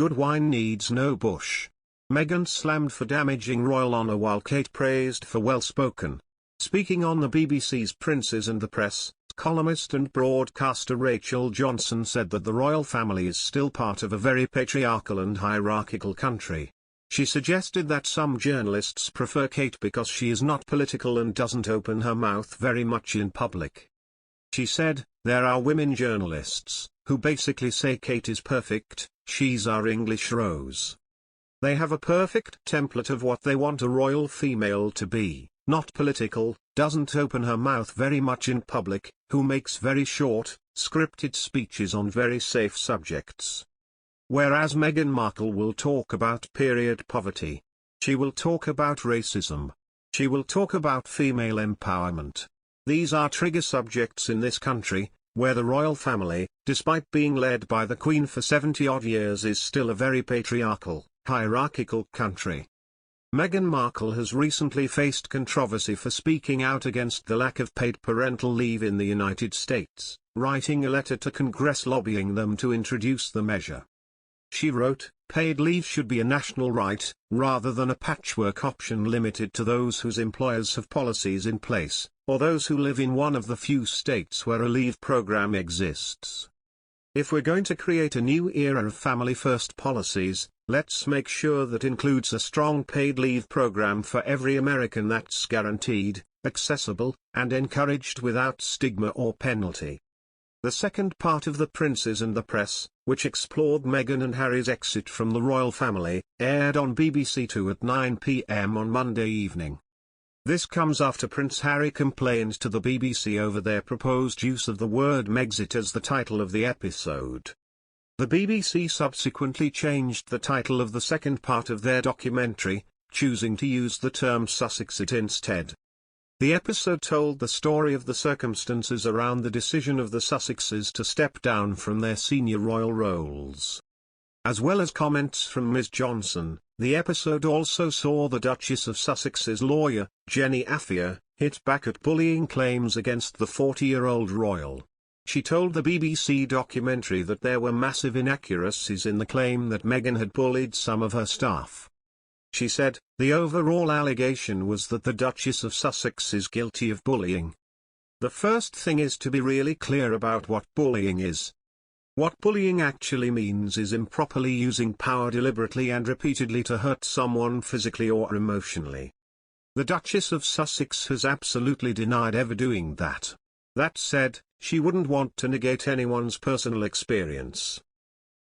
Good wine needs no bush. Meghan slammed for damaging royal honour while Kate praised for well-spoken. Speaking on the BBC's Princes and the Press, columnist and broadcaster Rachel Johnson said that the royal family is still part of a very patriarchal and hierarchical country. She suggested that some journalists prefer Kate because she is not political and doesn't open her mouth very much in public. She said, "There are women journalists, who basically say Kate is perfect, she's our English Rose. They have a perfect template of what they want a royal female to be, not political, doesn't open her mouth very much in public, who makes very short, scripted speeches on very safe subjects." Whereas Meghan Markle will talk about period poverty. She will talk about racism. She will talk about female empowerment. These are trigger subjects in this country, where the royal family, despite being led by the Queen for 70-odd years, is still a very patriarchal, hierarchical country. Meghan Markle has recently faced controversy for speaking out against the lack of paid parental leave in the United States, writing a letter to Congress lobbying them to introduce the measure. She wrote, "Paid leave should be a national right, rather than a patchwork option limited to those whose employers have policies in place, or those who live in one of the few states where a leave program exists. If we're going to create a new era of family-first policies, let's make sure that includes a strong paid leave program for every American that's guaranteed, accessible, and encouraged without stigma or penalty." The second part of the Princes and the Press, which explored Meghan and Harry's exit from the royal family, aired on BBC Two at 9 p.m. on Monday evening. This comes after Prince Harry complained to the BBC over their proposed use of the word Megxit as the title of the episode. The BBC subsequently changed the title of the second part of their documentary, choosing to use the term Sussexit instead. The episode told the story of the circumstances around the decision of the Sussexes to step down from their senior royal roles. As well as comments from Ms. Johnson, the episode also saw the Duchess of Sussex's lawyer, Jenny Affier, hit back at bullying claims against the 40-year-old royal. She told the BBC documentary that there were massive inaccuracies in the claim that Meghan had bullied some of her staff. She said, "The overall allegation was that the Duchess of Sussex is guilty of bullying. The first thing is to be really clear about what bullying is. What bullying actually means is improperly using power deliberately and repeatedly to hurt someone physically or emotionally. The Duchess of Sussex has absolutely denied ever doing that. That said, she wouldn't want to negate anyone's personal experience."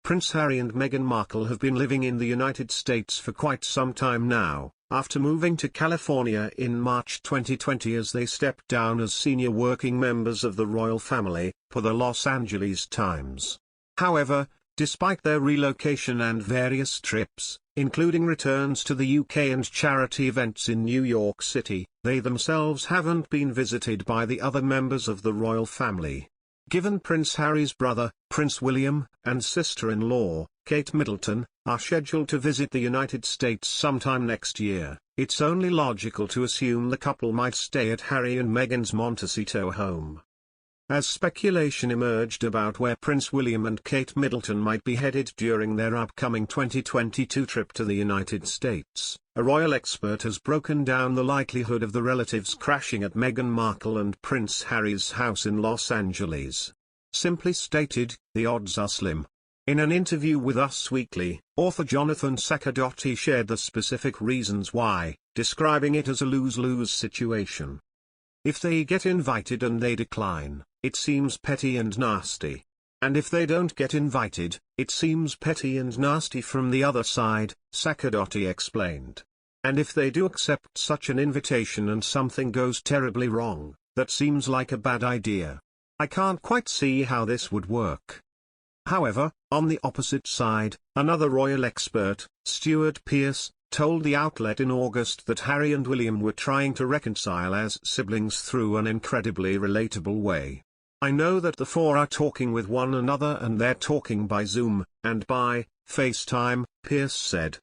Prince Harry and Meghan Markle have been living in the United States for quite some time now, after moving to California in March 2020 as they stepped down as senior working members of the royal family, per the Los Angeles Times. However, despite their relocation and various trips, including returns to the UK and charity events in New York City, they themselves haven't been visited by the other members of the royal family. Given Prince Harry's brother, Prince William, and sister-in-law, Kate Middleton, are scheduled to visit the United States sometime next year, it's only logical to assume the couple might stay at Harry and Meghan's Montecito home. As speculation emerged about where Prince William and Kate Middleton might be headed during their upcoming 2022 trip to the United States, a royal expert has broken down the likelihood of the relatives crashing at Meghan Markle and Prince Harry's house in Los Angeles. Simply stated, the odds are slim. In an interview with Us Weekly, author Jonathan Saccadotti shared the specific reasons why, describing it as a lose-lose situation. If they get invited and they decline, it seems petty and nasty. And if they don't get invited, it seems petty and nasty from the other side, Saccadotti explained. And if they do accept such an invitation and something goes terribly wrong, that seems like a bad idea. I can't quite see how this would work. However, on the opposite side, another royal expert, Stuart Pearce, told the outlet in August that Harry and William were trying to reconcile as siblings through an incredibly relatable way. "I know that the four are talking with one another and they're talking by Zoom, and by FaceTime," Pearce said.